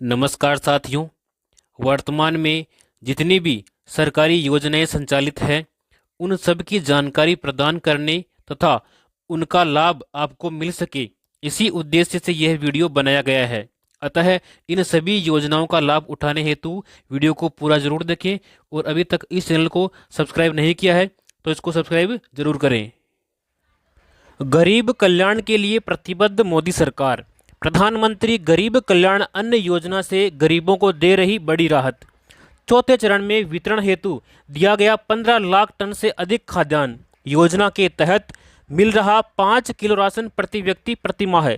नमस्कार साथियों। वर्तमान में जितनी भी सरकारी योजनाएं संचालित हैं उन सब की जानकारी प्रदान करने तथा उनका लाभ आपको मिल सके, इसी उद्देश्य से यह वीडियो बनाया गया है। अतः इन सभी योजनाओं का लाभ उठाने हेतु वीडियो को पूरा जरूर देखें और अभी तक इस चैनल को सब्सक्राइब नहीं किया है तो इसको सब्सक्राइब जरूर करें। गरीब कल्याण के लिए प्रतिबद्ध मोदी सरकार। प्रधानमंत्री गरीब कल्याण अन्न योजना से गरीबों को दे रही बड़ी राहत। चौथे चरण में वितरण हेतु दिया गया 15 लाख टन से अधिक खाद्यान्न। योजना के तहत मिल रहा 5 किलो राशन प्रति व्यक्ति प्रति माह।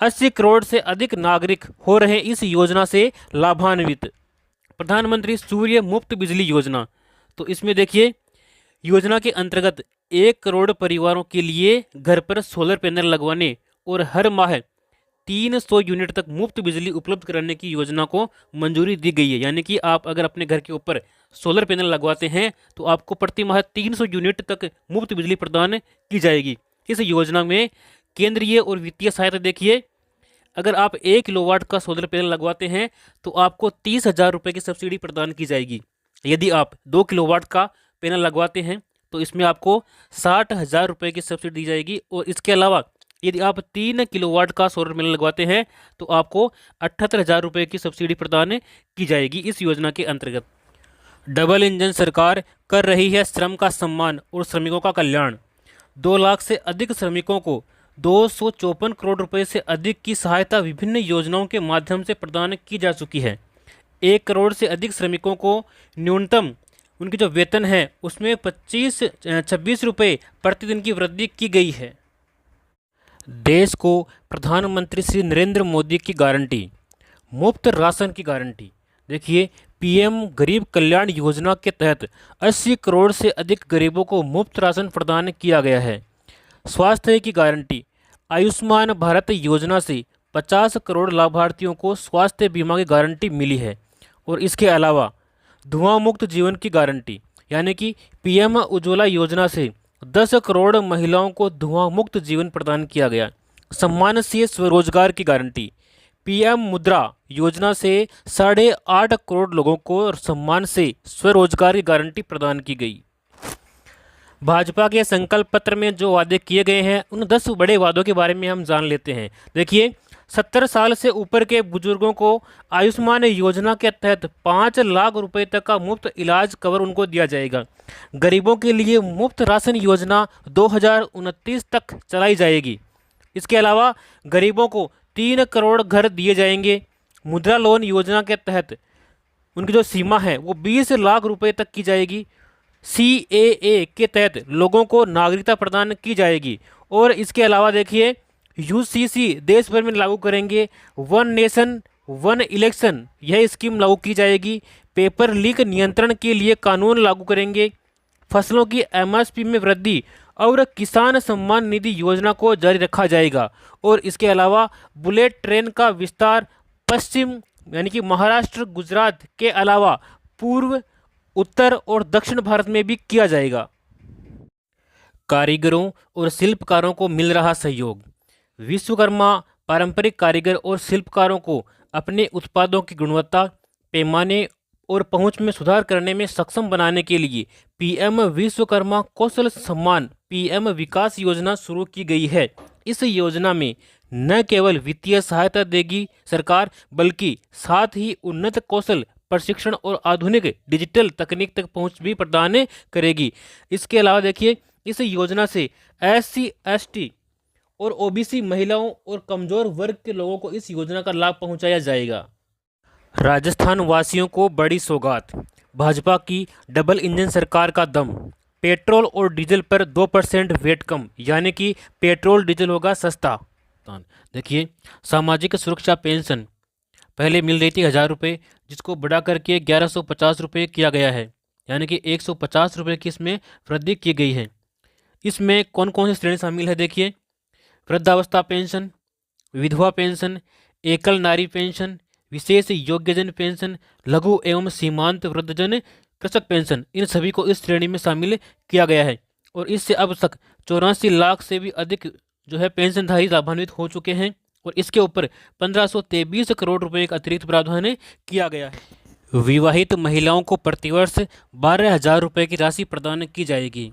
80 करोड़ से अधिक नागरिक हो रहे इस योजना से लाभान्वित। प्रधानमंत्री सूर्य मुफ्त बिजली योजना, तो इसमें देखिए योजना के अंतर्गत 1 करोड़ परिवारों के लिए घर पर सोलर पैनल लगवाने और हर माह 300 यूनिट तक मुफ्त बिजली उपलब्ध कराने की योजना को मंजूरी दी गई है। यानी कि आप अगर अपने घर के ऊपर सोलर पैनल लगवाते हैं तो आपको प्रति माह 300 यूनिट तक मुफ्त बिजली प्रदान की जाएगी। इस योजना में केंद्रीय और वित्तीय सहायता देखिए, अगर आप 1 किलोवाट का सोलर पैनल लगवाते हैं तो आपको 30,000 रुपये की सब्सिडी प्रदान की जाएगी। यदि आप 2 किलोवाट का पैनल लगवाते हैं तो इसमें आपको 60,000 रुपये की सब्सिडी दी जाएगी। और इसके अलावा यदि आप 3 किलोवाट का सोलर पैनल लगवाते हैं तो आपको 78,000 रुपये की सब्सिडी प्रदान की जाएगी इस योजना के अंतर्गत। डबल इंजन सरकार कर रही है श्रम का सम्मान और श्रमिकों का कल्याण। 2 लाख से अधिक श्रमिकों को 254 करोड़ रुपए से अधिक की सहायता विभिन्न योजनाओं के माध्यम से प्रदान की जा चुकी है। 1 करोड़ से अधिक श्रमिकों को न्यूनतम उनकी जो वेतन है उसमें 26 रुपये प्रतिदिन की वृद्धि की गई है। देश को प्रधानमंत्री श्री नरेंद्र मोदी की गारंटी, मुफ्त राशन की गारंटी। देखिए पीएम गरीब कल्याण योजना के तहत 80 करोड़ से अधिक गरीबों को मुफ्त राशन प्रदान किया गया है। स्वास्थ्य की गारंटी, आयुष्मान भारत योजना से 50 करोड़ लाभार्थियों को स्वास्थ्य बीमा की गारंटी मिली है। और इसके अलावा धुआं मुक्त जीवन की गारंटी, यानी कि पीएम उज्ज्वला योजना से 10 करोड़ महिलाओं को धुआं मुक्त जीवन प्रदान किया गया। सम्मान से स्वरोजगार की गारंटी, पीएम मुद्रा योजना से 8.5 करोड़ लोगों को सम्मान से स्वरोजगार की गारंटी प्रदान की गई। भाजपा के संकल्प पत्र में जो वादे किए गए हैं उन 10 बड़े वादों के बारे में हम जान लेते हैं। देखिए 70 साल से ऊपर के बुजुर्गों को आयुष्मान योजना के तहत 5 लाख रुपए तक का मुफ्त इलाज कवर उनको दिया जाएगा। गरीबों के लिए मुफ्त राशन योजना 2029 तक चलाई जाएगी। इसके अलावा गरीबों को 3 करोड़ घर दिए जाएंगे। मुद्रा लोन योजना के तहत उनकी जो सीमा है वो 20 लाख रुपए तक की जाएगी। CAA के तहत लोगों को नागरिकता प्रदान की जाएगी। और इसके अलावा देखिए UCC देश भर में लागू करेंगे। वन नेशन वन इलेक्शन यह स्कीम लागू की जाएगी। पेपर लीक नियंत्रण के लिए कानून लागू करेंगे। फसलों की MSP में वृद्धि और किसान सम्मान निधि योजना को जारी रखा जाएगा। और इसके अलावा बुलेट ट्रेन का विस्तार पश्चिम यानी कि महाराष्ट्र गुजरात के अलावा पूर्व उत्तर और दक्षिण भारत में भी किया जाएगा। कारीगरों और शिल्पकारों को मिल रहा सहयोग। विश्वकर्मा पारंपरिक कारीगर और शिल्पकारों को अपने उत्पादों की गुणवत्ता, पैमाने और पहुंच में सुधार करने में सक्षम बनाने के लिए पीएम विश्वकर्मा कौशल सम्मान पीएम विकास योजना शुरू की गई है। इस योजना में न केवल वित्तीय सहायता देगी सरकार बल्कि साथ ही उन्नत कौशल प्रशिक्षण और आधुनिक डिजिटल तकनीक तक पहुंच भी प्रदान करेगी। इसके अलावा देखिए इस योजना से SC ST और OBC महिलाओं और कमजोर वर्ग के लोगों को इस योजना का लाभ पहुंचाया जाएगा। राजस्थान वासियों को बड़ी सौगात। भाजपा की डबल इंजन सरकार का दम। पेट्रोल और डीजल पर 2% वेट कम, यानी कि पेट्रोल डीजल होगा सस्ता। देखिए सामाजिक सुरक्षा पेंशन पहले मिल रही थी 1,000 रुपये, जिसको बढ़ा करके 1150 रुपये किया गया है, यानी कि 150 रुपये की इसमें वृद्धि की गई है। इसमें कौन कौन सी श्रेणी शामिल है देखिए, वृद्धावस्था पेंशन, विधवा पेंशन, एकल नारी पेंशन, विशेष योग्यजन पेंशन, लघु एवं सीमांत वृद्धजन कृषक पेंशन, इन सभी को इस श्रेणी में शामिल किया गया है। और इससे अब तक 84 लाख से भी अधिक जो है पेंशनधारी लाभान्वित हो चुके हैं। और इसके ऊपर 1523 करोड़ रुपए का अतिरिक्त प्रावधान किया गया है। विवाहित महिलाओं को प्रतिवर्ष 12,000 रुपये की राशि प्रदान की जाएगी।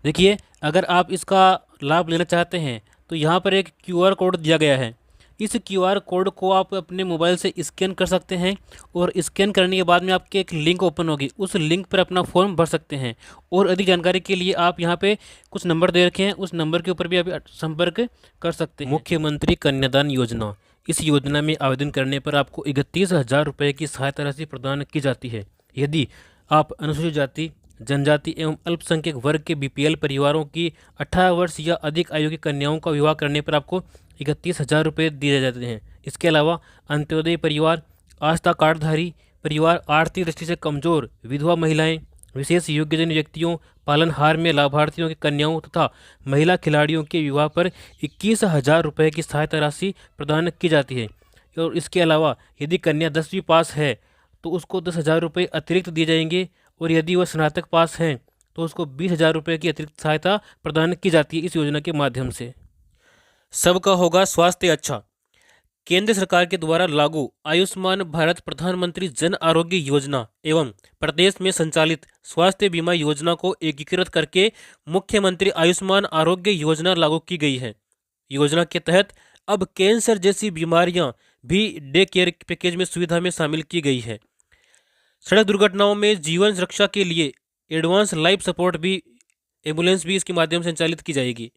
देखिए, अगर आप इसका लाभ लेना चाहते हैं तो यहाँ पर एक क्यूआर कोड दिया गया है। इस क्यूआर कोड को आप अपने मोबाइल से स्कैन कर सकते हैं और स्कैन करने के बाद में आपके एक लिंक ओपन होगी, उस लिंक पर अपना फॉर्म भर सकते हैं। और अधिक जानकारी के लिए आप यहाँ पे कुछ नंबर दे रखे हैं, उस नंबर के ऊपर भी आप संपर्क कर सकते हैं। मुख्यमंत्री कन्यादान योजना, इस योजना में आवेदन करने पर आपको 31,000 रुपये की सहायता राशि प्रदान की जाती है। यदि आप अनुसूचित जाति, जनजाति एवं अल्पसंख्यक वर्ग के बीपीएल परिवारों की 18 वर्ष या अधिक आयु की कन्याओं का विवाह करने पर आपको 31,000 रुपये दिए जाते हैं। इसके अलावा अंत्योदय परिवार, आस्था कार्डधारी परिवार, आर्थिक दृष्टि से कमजोर विधवा महिलाएं, विशेष योग्यजन व्यक्तियों, पालनहार में लाभार्थियों की कन्याओं तथा महिला खिलाड़ियों के विवाह पर 21,000 रुपये की सहायता राशि प्रदान की जाती है। और इसके अलावा यदि कन्या 10वीं पास है तो उसको 10,000 रुपये अतिरिक्त दिए जाएंगे, और यदि वह स्नातक पास हैं तो उसको 20,000 रुपये की अतिरिक्त सहायता प्रदान की जाती है इस योजना के माध्यम से। सबका होगा स्वास्थ्य अच्छा। केंद्र सरकार के द्वारा लागू आयुष्मान भारत प्रधानमंत्री जन आरोग्य योजना एवं प्रदेश में संचालित स्वास्थ्य बीमा योजना को एकीकृत करके मुख्यमंत्री आयुष्मान आरोग्य योजना लागू की गई है। योजना के तहत अब कैंसर जैसी बीमारियां भी डे केयर पैकेज में सुविधा में शामिल की गई है। सड़क दुर्घटनाओं में जीवन रक्षा के लिए एडवांस लाइफ सपोर्ट भी एम्बुलेंस भी इसके माध्यम से संचालित की जाएगी।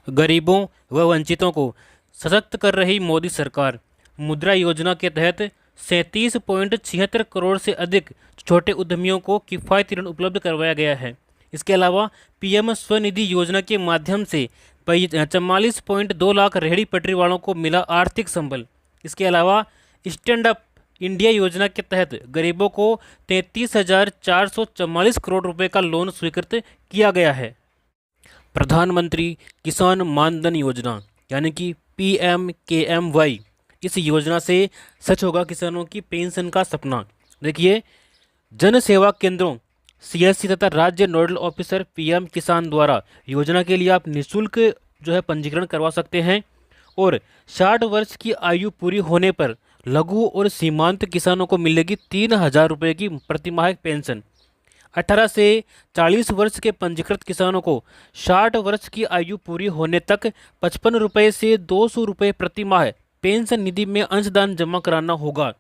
गरीबों व वंचितों को सशक्त कर रही मोदी सरकार, मुद्रा योजना के तहत 37.76 करोड़ से अधिक छोटे उद्यमियों को किफ़ायती ऋण उपलब्ध करवाया गया है। इसके अलावा पीएम स्वनिधि योजना के माध्यम से 44.2 लाख रेहड़ी पटरी वालों को मिला आर्थिक संबल। इसके अलावा स्टैंड अप इंडिया योजना के तहत गरीबों को 33,444 करोड़ रुपए का लोन स्वीकृत किया गया है। प्रधानमंत्री किसान मानधन योजना यानी कि PMKMY, इस योजना से सच होगा किसानों की पेंशन का सपना। देखिए, जन सेवा केंद्रों CSC तथा राज्य नोडल ऑफिसर PM किसान द्वारा योजना के लिए आप निःशुल्क पंजीकरण करवा सकते हैं। और 60 वर्ष की आयु पूरी होने पर लघु और सीमांत किसानों को मिलेगी 3,000 रुपये की प्रतिमाह पेंशन। 18 से 40 वर्ष के पंजीकृत किसानों को 60 वर्ष की आयु पूरी होने तक 55 रुपये से 200 रुपये प्रति माह पेंशन निधि में अंशदान जमा कराना होगा।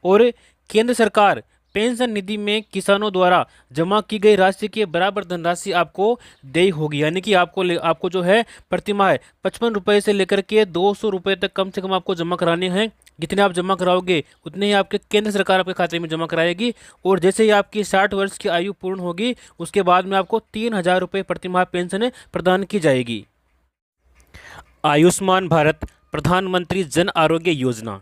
और केंद्र सरकार पेंशन निधि में किसानों द्वारा जमा की गई राशि के बराबर धनराशि आपको देय होगी, यानी कि आपको प्रति माह 55 रुपये से लेकर के 200 रुपये तक कम से कम आपको जमा कराने हैं। जितने आप जमा कराओगे उतने ही आपके केंद्र सरकार आपके खाते में जमा कराएगी। और जैसे ही आपकी 60 वर्ष की आयु पूर्ण होगी उसके बाद में आपको 3,000 रुपये प्रति माह पेंशन प्रदान की जाएगी। आयुष्मान भारत प्रधानमंत्री जन आरोग्य योजना,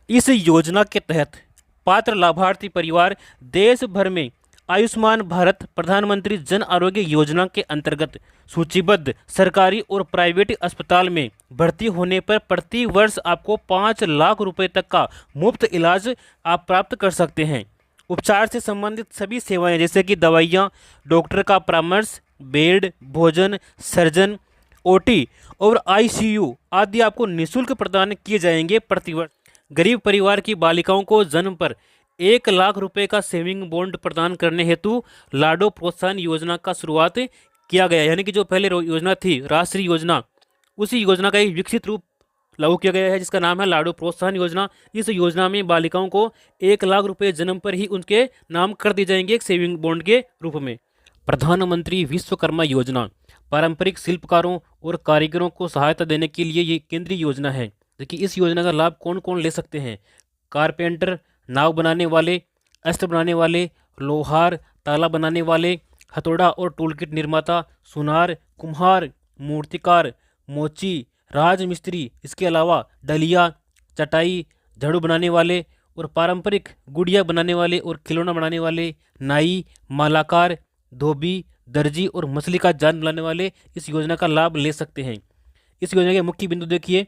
इस योजना के तहत पात्र लाभार्थी परिवार देश भर में आयुष्मान भारत प्रधानमंत्री जन आरोग्य योजना के अंतर्गत सूचीबद्ध सरकारी और प्राइवेट अस्पताल में भर्ती होने पर प्रति वर्ष आपको 5 लाख रुपए तक का मुफ्त इलाज आप प्राप्त कर सकते हैं। उपचार से संबंधित सभी सेवाएं जैसे कि दवाइयाँ, डॉक्टर का परामर्श, बेड, भोजन, सर्जन, OT और ICU आदि आपको निःशुल्क प्रदान किए जाएंगे प्रतिवर्ष। गरीब परिवार की बालिकाओं को जन्म पर 1 लाख रुपए का सेविंग बॉन्ड प्रदान करने हेतु लाडो प्रोत्साहन योजना का शुरुआत किया गया, यानी कि जो पहले योजना थी राष्ट्रीय योजना, उसी योजना का एक विकसित रूप लागू किया गया है जिसका नाम है लाडो प्रोत्साहन योजना। इस योजना में बालिकाओं को 1 लाख रुपए जन्म पर ही उनके नाम कर दिए जाएंगे एक सेविंग बॉन्ड के रूप में। प्रधानमंत्री विश्वकर्मा योजना पारंपरिक शिल्पकारों और कारीगरों को सहायता देने के लिए ये केंद्रीय योजना है। देखिए, इस योजना का लाभ कौन कौन ले सकते हैं? कारपेंटर, नाव बनाने वाले, अस्त्र बनाने वाले, लोहार, ताला बनाने वाले, हथौड़ा और टूलकिट निर्माता, सुनार, कुम्हार, मूर्तिकार, मोची, राजमिस्त्री, इसके अलावा डलिया, चटाई, झाड़ू बनाने वाले और पारंपरिक गुड़िया बनाने वाले और खिलौना बनाने वाले, नाई, मालाकार, धोबी, दर्जी और मछली का जाल बनाने वाले इस योजना का लाभ ले सकते हैं। इस योजना के मुख्य बिंदु देखिए,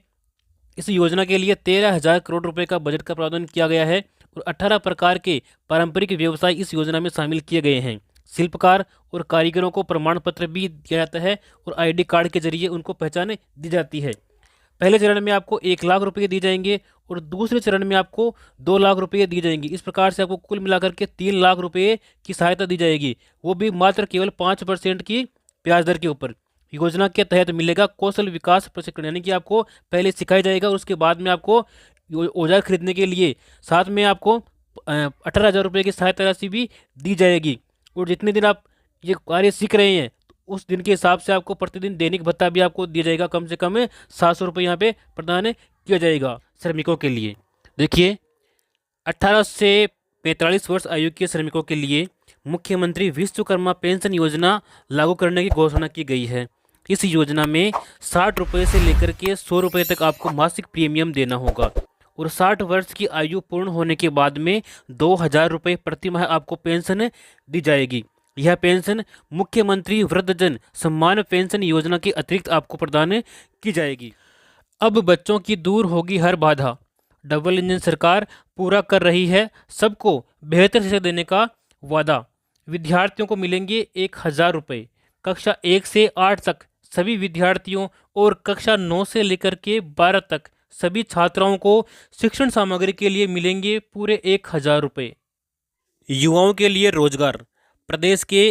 इस योजना के लिए 13,000 करोड़ रुपए का बजट का प्रावधान किया गया है और 18 प्रकार के पारंपरिक व्यवसाय इस योजना में शामिल किए गए हैं। शिल्पकार और कारीगरों को प्रमाण पत्र भी दिया जाता है और ID कार्ड के जरिए उनको पहचान दी जाती है। पहले चरण में आपको 1 लाख रुपये दिए जाएंगे और दूसरे चरण में आपको 2 लाख रुपये दिए जाएंगे। इस प्रकार से आपको कुल मिलाकर के 3 लाख रुपये की सहायता दी जाएगी, वो भी मात्र केवल 5% की ब्याज दर के ऊपर। योजना के तहत मिलेगा कौशल विकास प्रशिक्षण, यानी कि आपको पहले सिखाया जाएगा और उसके बाद में आपको औजार खरीदने के लिए साथ में आपको 18,000 रुपये की सहायता राशि भी दी जाएगी। और जितने दिन आप ये कार्य सीख रहे हैं उस दिन के हिसाब से आपको प्रतिदिन दैनिक भत्ता भी आपको दिया जाएगा, कम से कम 700 रुपये यहाँ पे प्रदान किया जाएगा श्रमिकों के लिए। देखिए, 18 से 45 वर्ष आयु के श्रमिकों के लिए मुख्यमंत्री विश्वकर्मा पेंशन योजना लागू करने की घोषणा की गई है। इस योजना में 60 रुपये से लेकर के 100 रुपये तक आपको मासिक प्रीमियम देना होगा और 60 वर्ष की आयु पूर्ण होने के बाद में 2,000 रुपये प्रति माह आपको पेंशन दी जाएगी। यह पेंशन मुख्यमंत्री वृद्धजन सम्मान पेंशन योजना के अतिरिक्त आपको प्रदान की जाएगी। अब बच्चों की दूर होगी हर बाधा। डबल इंजन सरकार पूरा कर रही है सबको बेहतर शिक्षा देने का वादा। विद्यार्थियों को मिलेंगे 1,000 रुपये। कक्षा 1 से 8 तक सभी विद्यार्थियों और कक्षा 9 से लेकर के 12 तक सभी छात्राओं को शिक्षण सामग्री के लिए मिलेंगे पूरे 1,000 रुपये। युवाओं के लिए रोजगार। प्रदेश के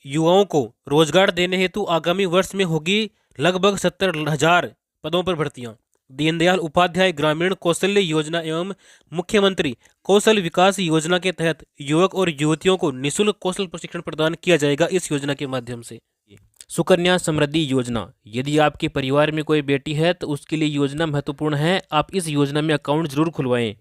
युवाओं को रोजगार देने हेतु आगामी वर्ष में होगी लगभग 70,000 पदों पर भर्तियां। दीनदयाल उपाध्याय ग्रामीण कौशल्य योजना एवं मुख्यमंत्री कौशल विकास योजना के तहत युवक और युवतियों को निःशुल्क कौशल प्रशिक्षण प्रदान किया जाएगा इस योजना के माध्यम से। सुकन्या समृद्धि योजना, यदि आपके परिवार में कोई बेटी है तो उसके लिए योजना महत्वपूर्ण है। आप इस योजना में अकाउंट जरूर खुलवाएं।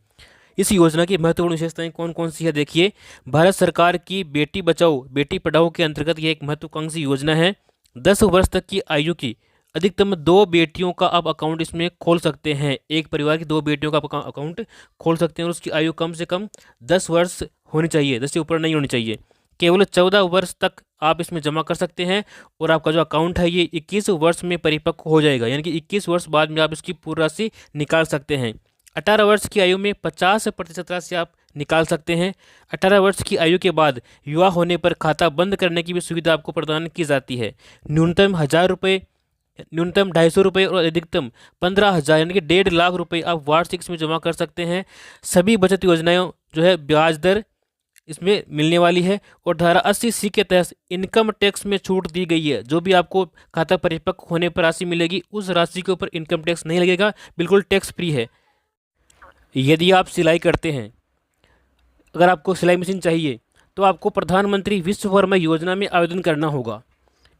इस योजना की महत्वपूर्ण विशेषताएं कौन कौन सी है, देखिए। भारत सरकार की बेटी बचाओ बेटी पढ़ाओ के अंतर्गत यह एक महत्वाकांक्षी योजना है। 10 वर्ष तक की आयु की अधिकतम 2 बेटियों का आप अकाउंट इसमें खोल सकते हैं। एक परिवार की 2 बेटियों का अकाउंट खोल सकते हैं और उसकी आयु कम से कम 10 वर्ष होनी चाहिए, 10 से ऊपर नहीं होनी चाहिए। केवल 14 वर्ष तक आप इसमें जमा कर सकते हैं और आपका जो अकाउंट है ये 21 वर्ष में परिपक्व हो जाएगा, यानी कि 21 वर्ष बाद में आप इसकी पूरी राशि निकाल सकते हैं। 18 वर्ष की आयु में 50% राशि आप निकाल सकते हैं। 18 वर्ष की आयु के बाद युवा होने पर खाता बंद करने की भी सुविधा आपको प्रदान की जाती है। न्यूनतम 1,000 रुपये, न्यूनतम 250 रुपये और अधिकतम 15,000 यानी कि 1.5 लाख रुपये आप वार्षिक इसमें जमा कर सकते हैं। सभी बचत योजनाएं जो है ब्याज दर इसमें मिलने वाली है और धारा 80C के तहत इनकम टैक्स में छूट दी गई है। जो भी आपको खाता परिपक्व होने पर राशि मिलेगी उस राशि के ऊपर इनकम टैक्स नहीं लगेगा, बिल्कुल टैक्स फ्री है। यदि आप सिलाई करते हैं, अगर आपको सिलाई मशीन चाहिए तो आपको प्रधानमंत्री विश्वकर्मा योजना में आवेदन करना होगा।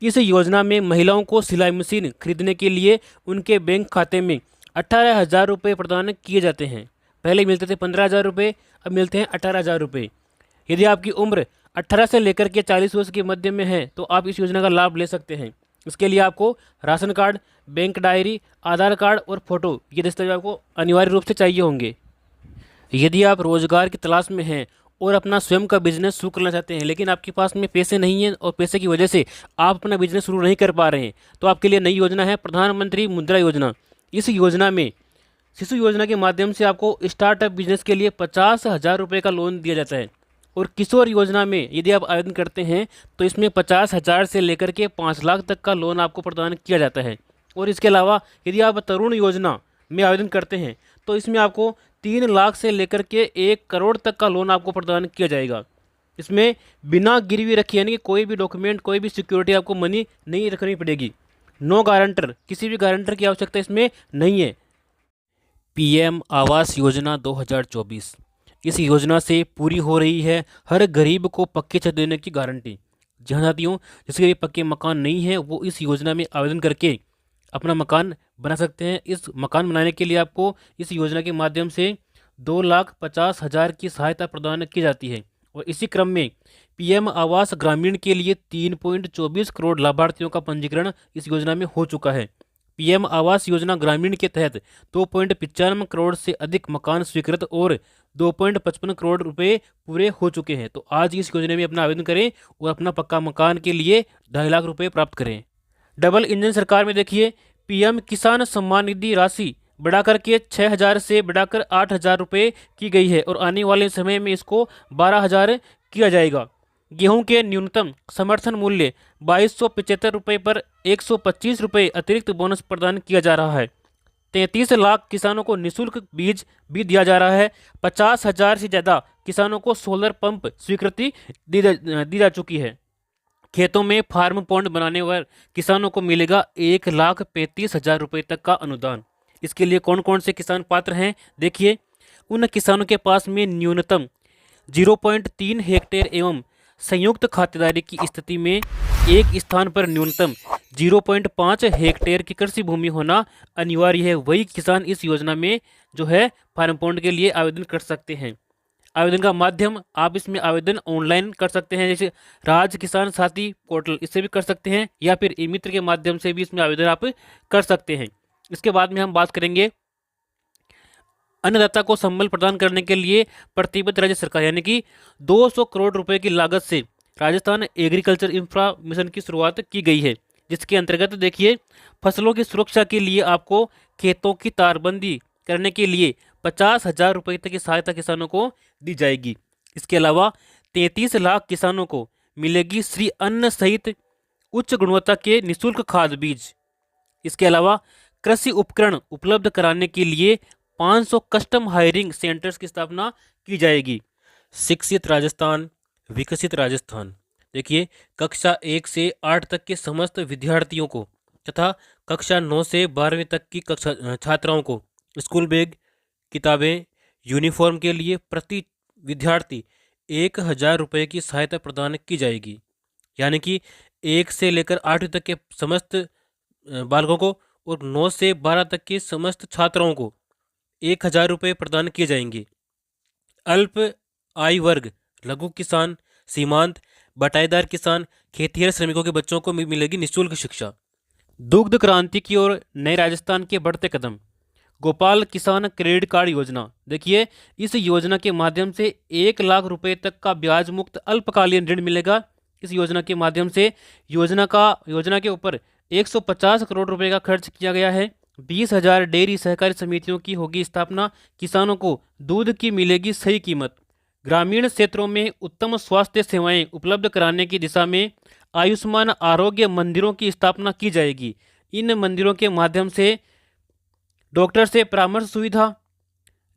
इस योजना में महिलाओं को सिलाई मशीन खरीदने के लिए उनके बैंक खाते में 18,000 रुपये प्रदान किए जाते हैं। पहले मिलते थे 15,000 रुपये, अब मिलते हैं 18,000 रुपये। यदि आपकी उम्र 18 से लेकर के 40 वर्ष के मध्य में है तो आप इस योजना का लाभ ले सकते हैं। इसके लिए आपको राशन कार्ड, बैंक डायरी, आधार कार्ड और फोटो, ये दस्तावेज आपको अनिवार्य रूप से चाहिए होंगे। यदि आप रोजगार की तलाश में हैं और अपना स्वयं का बिजनेस शुरू करना चाहते हैं लेकिन आपके पास में पैसे नहीं हैं और पैसे की वजह से आप अपना बिजनेस शुरू नहीं कर पा रहे हैं, तो आपके लिए नई योजना है प्रधानमंत्री मुद्रा योजना। इस योजना में शिशु योजना के माध्यम से आपको स्टार्टअप बिजनेस के लिए 50,000 रुपये का लोन दिया जाता है और किशोर योजना में यदि आप आवेदन करते हैं तो इसमें 50,000 से लेकर के 5 लाख तक का लोन आपको प्रदान किया जाता है। और इसके अलावा यदि आप तरुण योजना में आवेदन करते हैं तो इसमें आपको 3 लाख से लेकर के 1 करोड़ तक का लोन आपको प्रदान किया जाएगा। इसमें बिना गिरवी रखे यानी कि कोई भी डॉक्यूमेंट, कोई भी सिक्योरिटी आपको मनी नहीं रखनी पड़ेगी। नो गारंटर, किसी भी गारंटर की आवश्यकता इसमें नहीं है। PM आवास योजना 2024, इस योजना से पूरी हो रही है हर गरीब को पक्के छत देने की गारंटी। जहाँ साथियों जिसके भी पक्के मकान नहीं है वो इस योजना में आवेदन करके अपना मकान बना सकते हैं। इस मकान बनाने के लिए आपको इस योजना के माध्यम से 2,50,000 की सहायता प्रदान की जाती है। और इसी क्रम में PM आवास ग्रामीण के लिए 3.24 करोड़ लाभार्थियों का पंजीकरण इस योजना में हो चुका है। PM आवास योजना ग्रामीण के तहत 2.95 करोड़ से अधिक मकान स्वीकृत और 2.55 करोड़ रुपए पूरे हो चुके हैं। तो आज इस योजना में अपना आवेदन करें और अपना पक्का मकान के लिए 2.5 लाख रुपए प्राप्त करें। डबल इंजन सरकार में देखिए PM किसान सम्मान निधि राशि बढ़ाकर के 6,000 से बढ़ाकर 8,000 रुपये की गई है और आने वाले समय में इसको 12,000 किया जाएगा। गेहूं के न्यूनतम समर्थन मूल्य 2,275 रुपये पर 125 रुपये अतिरिक्त बोनस प्रदान किया जा रहा है। 33 लाख किसानों को निःशुल्क बीज भी दिया जा रहा है। 50,000 से ज़्यादा किसानों को सोलर पंप स्वीकृति दी जा चुकी है। खेतों में फार्म पॉन्ड बनाने पर किसानों को मिलेगा 1,35,000 रुपये तक का अनुदान। इसके लिए कौन कौन से किसान पात्र हैं, देखिए। उन किसानों के पास में न्यूनतम 0.3 हेक्टेयर एवं संयुक्त खातेदारी की स्थिति में एक स्थान पर न्यूनतम 0.5 हेक्टेयर की कृषि भूमि होना अनिवार्य है। वही किसान इस योजना में जो है फार्म पॉन्ड के लिए आवेदन कर सकते हैं। आवेदन का माध्यम, आप इसमें आवेदन ऑनलाइन कर सकते हैं, जैसे राज्य किसान साथी पोर्टल, इससे भी कर सकते हैं, या फिर ई मित्र के माध्यम से भी इसमें आवेदन आप कर सकते हैं। इसके बाद में हम बात करेंगे अन्नदाता को संबल प्रदान करने के लिए प्रतिबद्ध राज्य सरकार, यानी कि 200 करोड़ रुपए की लागत से राजस्थान एग्रीकल्चर इंफ्रा मिशन की शुरुआत की गई है, जिसके अंतर्गत देखिए फसलों की सुरक्षा के लिए आपको खेतों की तारबंदी करने के लिए 50,000 रुपये तक की सहायता किसानों को दी जाएगी। इसके अलावा 33 लाख किसानों को मिलेगी श्री अन्न सहित उच्च गुणवत्ता के निःशुल्क खाद बीज। इसके अलावा कृषि उपकरण उपलब्ध कराने के लिए 500 कस्टम हायरिंग सेंटर्स की स्थापना की जाएगी। शिक्षित राजस्थान, विकसित राजस्थान। देखिए, कक्षा 1 से 8 तक के समस्त विद्यार्थियों को तथा कक्षा 9 से 12वीं तक की कक्षा छात्राओं को स्कूल बैग, किताबें, यूनिफॉर्म के लिए प्रति विद्यार्थी 1,000 रुपये की सहायता प्रदान की जाएगी। यानी कि 1 से लेकर 8वीं तक के समस्त बालकों को और 9 से 12 तक के समस्त छात्राओं को 1,000 रुपये प्रदान किए जाएंगे। अल्प आय वर्ग, लघु किसान, सीमांत, बटाईदार किसान, खेतिहर श्रमिकों के बच्चों को मिलेगी निःशुल्क शिक्षा। दुग्ध क्रांति की ओर नए राजस्थान के बढ़ते कदम। गोपाल किसान क्रेडिट कार्ड योजना। देखिए, इस योजना के माध्यम से 1 लाख रुपए तक का ब्याज मुक्त अल्पकालीन ऋण मिलेगा। इस योजना के माध्यम से योजना के ऊपर 150 करोड़ रुपए का खर्च किया गया है। 20,000 डेयरी सहकारी समितियों की होगी स्थापना। किसानों को दूध की मिलेगी सही कीमत। ग्रामीण क्षेत्रों में उत्तम स्वास्थ्य सेवाएं उपलब्ध कराने की दिशा में आयुष्मान आरोग्य मंदिरों की स्थापना की जाएगी। इन मंदिरों के माध्यम से डॉक्टर से परामर्श सुविधा,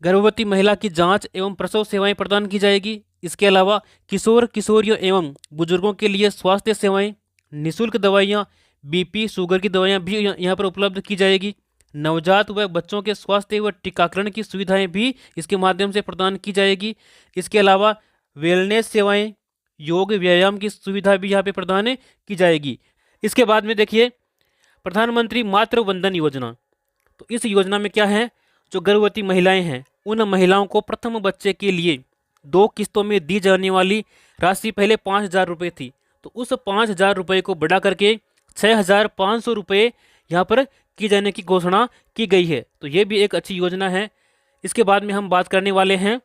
गर्भवती महिला की जांच एवं प्रसव सेवाएं प्रदान की जाएगी। इसके अलावा किशोर किशोरियों एवं बुजुर्गों के लिए स्वास्थ्य सेवाएं, निःशुल्क दवाइयां, बीपी शुगर की दवाइयां भी यहाँ पर उपलब्ध की जाएगी। नवजात व बच्चों के स्वास्थ्य व टीकाकरण की सुविधाएं भी इसके माध्यम से प्रदान की जाएगी। इसके अलावा वेलनेस सेवाएं, योग व्यायाम की सुविधा भी यहाँ पे प्रदान की जाएगी। इसके बाद में देखिए प्रधानमंत्री मातृ वंदन योजना। तो इस योजना में क्या है, जो गर्भवती महिलाएं हैं उन महिलाओं को प्रथम बच्चे के लिए 2 किस्तों में दी जाने वाली राशि पहले 5,000 रुपये थी, तो उस 5,000 रुपये को बढ़ा करके 6,500 रुपये यहाँ पर की जाने की घोषणा की गई है। तो ये भी एक अच्छी योजना है। इसके बाद में हम बात करने वाले हैं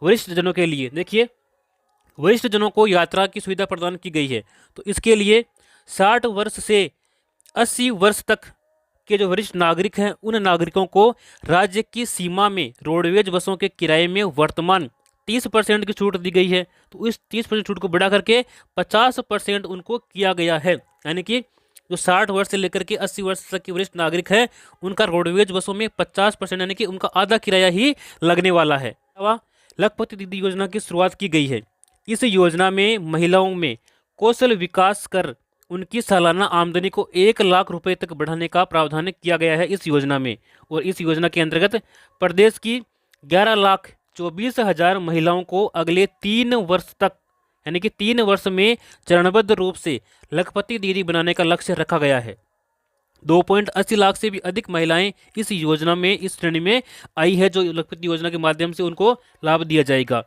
वरिष्ठ जनों के लिए। देखिए, वरिष्ठ जनों को यात्रा की सुविधा प्रदान की गई है। तो इसके लिए 60 वर्ष से 80 वर्ष तक के जो वरिष्ठ नागरिक हैं उन नागरिकों को राज्य की सीमा में रोडवेज बसों के किराए में वर्तमान 30% की छूट दी गई है। तो इस 30% छूट को बढ़ा करके 50% उनको किया गया है। यानी कि जो 60 वर्ष से लेकर के 80 वर्ष तक के वरिष्ठ नागरिक हैं उनका रोडवेज बसों में 50%, यानी कि उनका आधा किराया ही लगने वाला है। लखपति दीदी योजना की शुरुआत की गई है। इस योजना में महिलाओं में कौशल विकास कर उनकी सालाना आमदनी को 1 लाख रुपए तक बढ़ाने का प्रावधान किया गया है इस योजना में। और इस योजना के अंतर्गत प्रदेश की 11,24,000 महिलाओं को अगले 3 वर्ष तक, यानी कि 3 वर्ष में चरणबद्ध रूप से लखपति दीदी बनाने का लक्ष्य रखा गया है। 2.80 लाख से भी अधिक महिलाएं इस योजना में, इस श्रेणी में आई है, जो लखपति योजना के माध्यम से उनको लाभ दिया जाएगा।